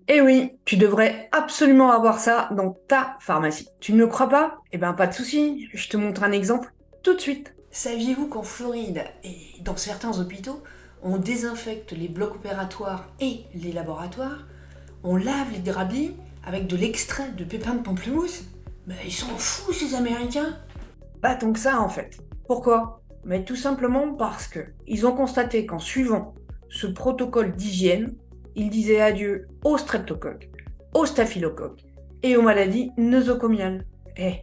Eh oui, tu devrais absolument avoir ça dans ta pharmacie. Tu ne me crois pas? Eh ben pas de souci, je te montre un exemple tout de suite. Saviez-vous qu'en Floride et dans certains hôpitaux, on désinfecte les blocs opératoires et les laboratoires, on lave les draps avec de l'extrait de pépins de pamplemousse? Mais ils sont fous ces Américains! Pas tant que ça en fait. Pourquoi? Mais tout simplement parce que ils ont constaté qu'en suivant ce protocole d'hygiène, ils disaient adieu aux streptocoques, aux staphylocoques et aux maladies nosocomiales. Eh.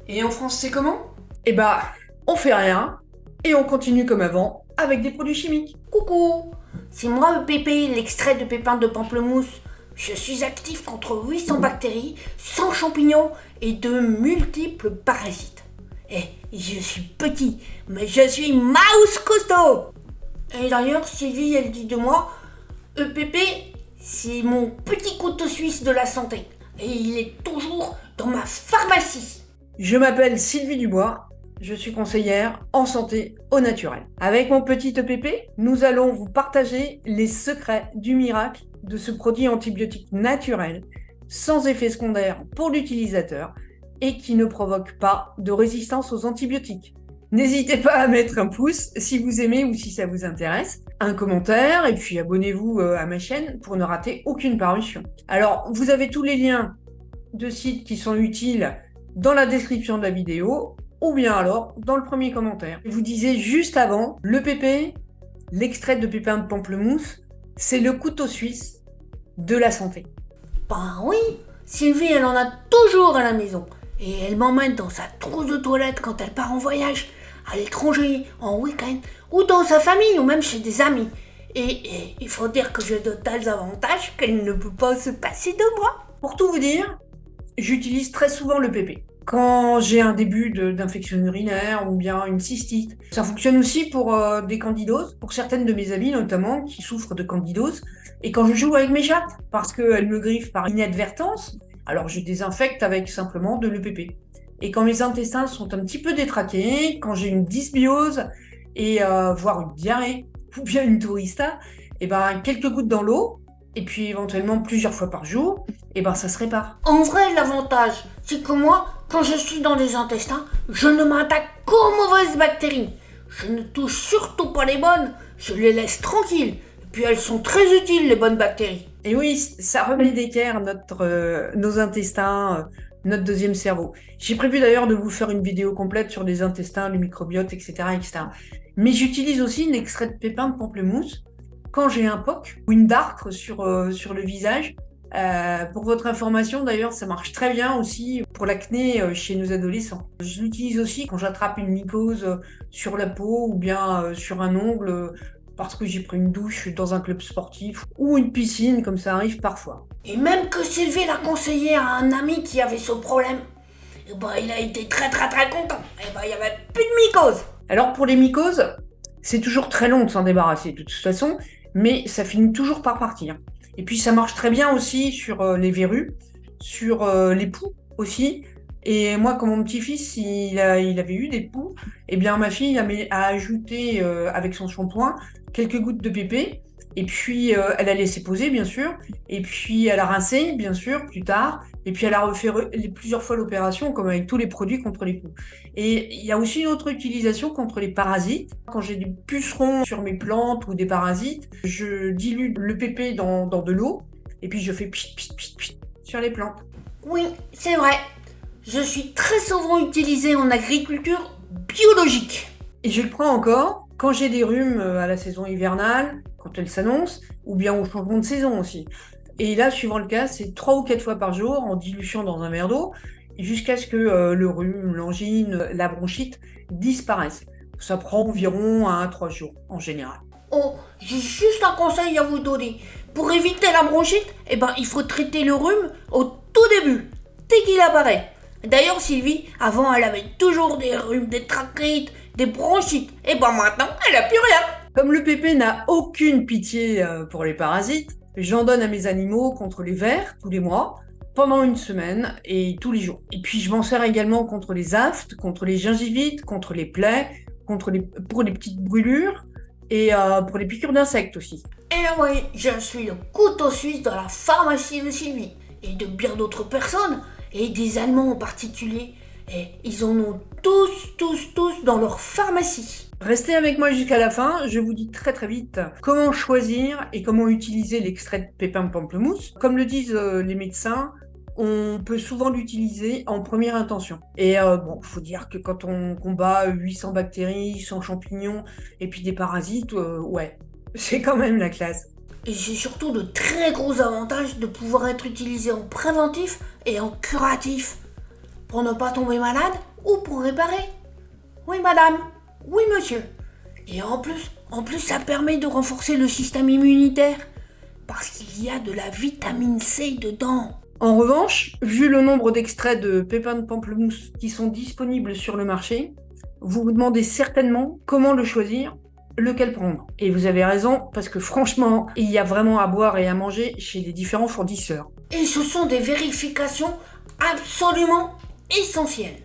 Et en France, c'est comment? Eh bah, on fait rien et on continue comme avant avec des produits chimiques. Coucou, c'est moi le pépé, l'extrait de pépins de pamplemousse. Je suis actif contre 800 bactéries, 100 champignons et de multiples parasites. Et je suis petit, mais je suis mouse costaud. Et d'ailleurs, Sylvie, elle dit de moi, EPP, c'est mon petit couteau suisse de la santé. Et il est toujours dans ma pharmacie. Je m'appelle Sylvie Dubois, je suis conseillère en santé au naturel. Avec mon petit EPP, nous allons vous partager les secrets du miracle de ce produit antibiotique naturel, sans effet secondaire pour l'utilisateur et qui ne provoque pas de résistance aux antibiotiques. N'hésitez pas à mettre un pouce si vous aimez ou si ça vous intéresse, un commentaire et puis abonnez-vous à ma chaîne pour ne rater aucune parution. Alors, vous avez tous les liens de sites qui sont utiles dans la description de la vidéo ou bien alors dans le premier commentaire. Je vous disais juste avant, le pépé, l'extrait de pépins de pamplemousse, c'est le couteau suisse de la santé. Ben oui, Sylvie, elle en a toujours à la maison. Et elle m'emmène dans sa trousse de toilette quand elle part en voyage, à l'étranger, en week-end, ou dans sa famille, ou même chez des amis. Et il faut dire que j'ai de tels avantages qu'elle ne peut pas se passer de moi. Pour tout vous dire, j'utilise très souvent le pépé. Quand j'ai un début d'infection urinaire ou bien une cystite. Ça fonctionne aussi pour des candidoses, pour certaines de mes amies notamment qui souffrent de candidose. Et quand je joue avec mes chattes, parce qu'elles me griffent par inadvertance, alors je désinfecte avec simplement de l'EPP. Et quand mes intestins sont un petit peu détraqués, quand j'ai une dysbiose et voire une diarrhée ou bien une tourista, et ben quelques gouttes dans l'eau et puis éventuellement plusieurs fois par jour, et ben ça se répare. En vrai, l'avantage, c'est que moi, quand je suis dans les intestins, je ne m'attaque qu'aux mauvaises bactéries. Je ne touche surtout pas les bonnes, je les laisse tranquilles. Et puis elles sont très utiles, les bonnes bactéries. Et oui, ça remet d'équerre nos intestins, notre deuxième cerveau. J'ai prévu d'ailleurs de vous faire une vidéo complète sur les intestins, le microbiote, etc., etc. Mais j'utilise aussi l'extrait de pépins de pamplemousse quand j'ai un POC ou une dartre sur le visage. Pour votre information, d'ailleurs, ça marche très bien aussi pour l'acné chez nos adolescents. Je l'utilise aussi quand j'attrape une mycose sur la peau ou bien sur un ongle parce que j'ai pris une douche dans un club sportif ou une piscine, comme ça arrive parfois. Et même que Sylvie l'a conseillé à un ami qui avait ce problème, et ben, il a été très content. Et ben, il n'y avait plus de mycose. Alors pour les mycoses, c'est toujours très long de s'en débarrasser de toute façon, mais ça finit toujours par partir. Et puis ça marche très bien aussi sur les verrues, sur les poux aussi. Et moi, quand mon petit-fils il avait eu des poux, eh bien ma fille a ajouté avec son shampoing quelques gouttes de pépé. Et puis elle a laissé poser bien sûr. Et puis elle a rincé bien sûr plus tard. Et puis elle a refait plusieurs fois l'opération comme avec tous les produits contre les poux. Et il y a aussi une autre utilisation contre les parasites. Quand j'ai des pucerons sur mes plantes ou des parasites, je dilue le pépé dans de l'eau et puis je fais pchit, pchit, pchit, pchit sur les plantes. Oui, c'est vrai. Je suis très souvent utilisée en agriculture biologique. Et je le prends encore quand j'ai des rhumes à la saison hivernale, quand elle s'annonce, ou bien au changement de saison aussi. Et là, suivant le cas, c'est 3 ou 4 fois par jour en dilution dans un verre d'eau, jusqu'à ce que le rhume, l'angine, la bronchite disparaissent. Ça prend environ 1 à 3 jours en général. Oh, j'ai juste un conseil à vous donner. Pour éviter la bronchite, eh ben, il faut traiter le rhume au tout début, dès qu'il apparaît. D'ailleurs, Sylvie, avant, elle avait toujours des rhumes, des tracheites, des bronchites. Et ben maintenant, elle a plus rien. Comme le pépé n'a aucune pitié pour les parasites, j'en donne à mes animaux contre les vers tous les mois, pendant une semaine et tous les jours. Et puis je m'en sers également contre les aftes, contre les gingivites, contre les plaies, pour les petites brûlures, Et pour les piqûres d'insectes aussi. Eh oui, je suis le couteau suisse de la pharmacie de Sylvie, et de bien d'autres personnes, et des Allemands en particulier. Et ils en ont tous dans leur pharmacie. Restez avec moi jusqu'à la fin, je vous dis très très vite comment choisir et comment utiliser l'extrait de pépins de pamplemousse. Comme le disent les médecins, on peut souvent l'utiliser en première intention. Et bon, faut dire que quand on combat 800 bactéries, 100 champignons et puis des parasites, ouais, c'est quand même la classe. Et j'ai surtout de très gros avantages de pouvoir être utilisé en préventif et en curatif. Pour ne pas tomber malade ou pour réparer. Oui madame, oui monsieur. Et en plus ça permet de renforcer le système immunitaire. Parce qu'il y a de la vitamine C dedans. En revanche, vu le nombre d'extraits de pépins de pamplemousse qui sont disponibles sur le marché, vous vous demandez certainement comment le choisir, lequel prendre. Et vous avez raison, parce que franchement, il y a vraiment à boire et à manger chez les différents fournisseurs. Et ce sont des vérifications absolument essentielles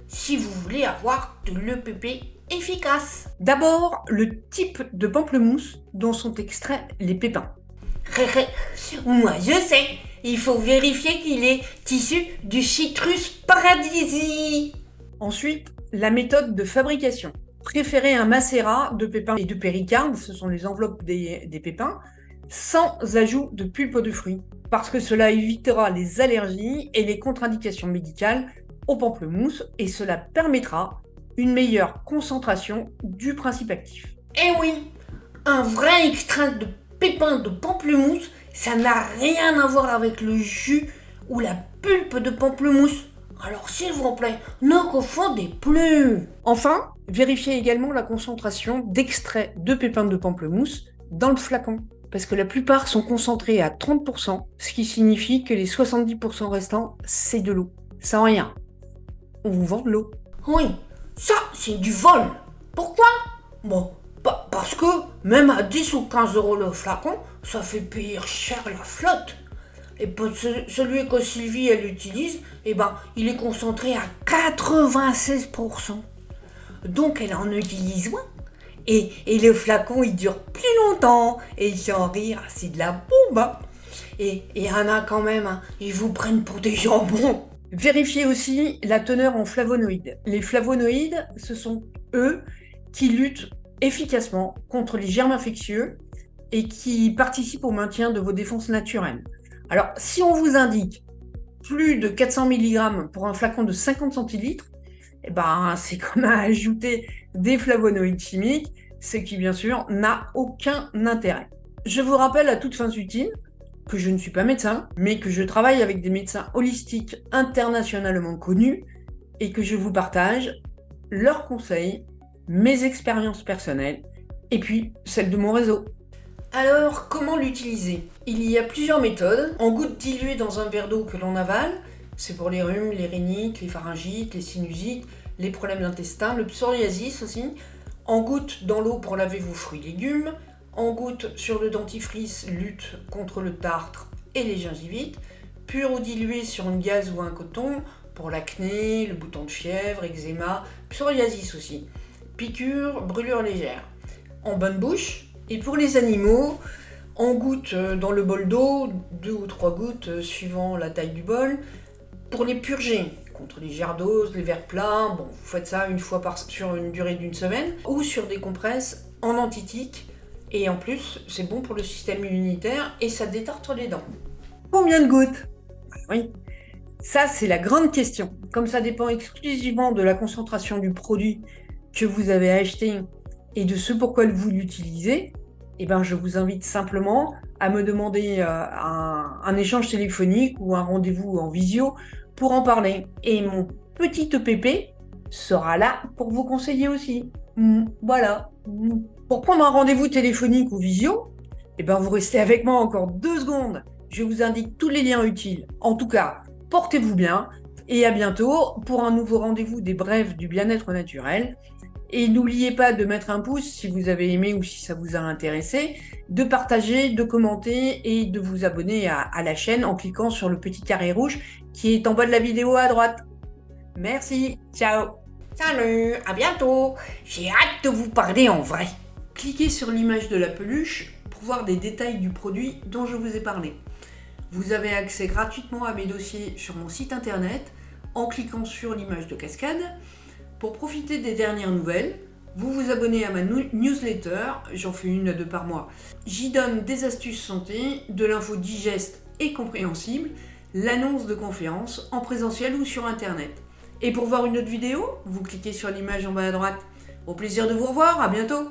si vous voulez avoir de l'EPP efficace. D'abord, le type de pamplemousse dont sont extraits les pépins. Moi je sais, il faut vérifier qu'il est issu du citrus paradisi. Ensuite, la méthode de fabrication. Préférez un macérat de pépins et de péricarde, ce sont les enveloppes des pépins, sans ajout de pulpe de fruits, parce que cela évitera les allergies et les contre-indications médicales au pamplemousse et cela permettra une meilleure concentration du principe actif. Eh oui, un vrai extrait de pépins de pamplemousse, ça n'a rien à voir avec le jus ou la pulpe de pamplemousse. Alors s'il vous plaît, ne confondez plus. Enfin, vérifiez également la concentration d'extrait de pépins de pamplemousse dans le flacon, parce que la plupart sont concentrés à 30%, ce qui signifie que les 70% restants, c'est de l'eau. Sans rien. On vous vend de l'eau. Oui, ça c'est du vol. Pourquoi? Bon, parce que même à 10 ou 15 euros le flacon, ça fait payer cher la flotte. Et celui que Sylvie elle utilise, eh ben, il est concentré à 96%. Donc elle en utilise moins. Et le flacon il dure plus longtemps. Et sans rire, c'est de la bombe. Hein. Et y en a quand même, hein, ils vous prennent pour des jambons. Vérifiez aussi la teneur en flavonoïdes. Les flavonoïdes, ce sont eux qui luttent efficacement contre les germes infectieux et qui participent au maintien de vos défenses naturelles. Alors, si on vous indique plus de 400 mg pour un flacon de 50 centilitres, eh ben, c'est comme à ajouter des flavonoïdes chimiques, ce qui, bien sûr, n'a aucun intérêt. Je vous rappelle à toutes fins utiles que je ne suis pas médecin, mais que je travaille avec des médecins holistiques internationalement connus et que je vous partage leurs conseils, mes expériences personnelles et puis celles de mon réseau. Alors, comment l'utiliser? Il y a plusieurs méthodes. En gouttes diluées dans un verre d'eau que l'on avale, c'est pour les rhumes, les rhinites, les pharyngites, les sinusites, les problèmes d'intestin, le psoriasis aussi. En gouttes dans l'eau pour laver vos fruits et légumes. En gouttes sur le dentifrice, lutte contre le tartre et les gingivites. Pur ou dilué sur une gaze ou un coton pour l'acné, le bouton de fièvre, eczéma, psoriasis aussi. Piqûre, brûlure légère. En bonne bouche. Et pour les animaux, en gouttes dans le bol d'eau, 2 ou 3 gouttes suivant la taille du bol. Pour les purger, contre les gerdoses, les vers plats, bon, vous faites ça une fois sur une durée d'une semaine, ou sur des compresses en antitique. Et en plus, c'est bon pour le système immunitaire et ça détartre les dents. Combien de gouttes? Oui, ça c'est la grande question. Comme ça dépend exclusivement de la concentration du produit que vous avez acheté et de ce pourquoi vous l'utilisez, eh ben, je vous invite simplement à me demander un échange téléphonique ou un rendez-vous en visio pour en parler. Et mon petit EPP sera là pour vous conseiller aussi. Voilà. Pour prendre un rendez-vous téléphonique ou visio, eh ben, vous restez avec moi encore 2 secondes. Je vous indique tous les liens utiles. En tout cas, portez-vous bien et à bientôt pour un nouveau rendez-vous des brèves du bien-être naturel. Et n'oubliez pas de mettre un pouce si vous avez aimé ou si ça vous a intéressé, de partager, de commenter et de vous abonner à la chaîne en cliquant sur le petit carré rouge qui est en bas de la vidéo à droite. Merci, ciao. Salut, à bientôt. J'ai hâte de vous parler en vrai. Cliquez sur l'image de la peluche pour voir des détails du produit dont je vous ai parlé. Vous avez accès gratuitement à mes dossiers sur mon site internet en cliquant sur l'image de cascade. Pour profiter des dernières nouvelles, vous vous abonnez à ma newsletter, j'en fais 1 à 2 par mois. J'y donne des astuces santé, de l'info digeste et compréhensible, l'annonce de conférences en présentiel ou sur internet. Et pour voir une autre vidéo, vous cliquez sur l'image en bas à droite. Au plaisir de vous revoir, à bientôt!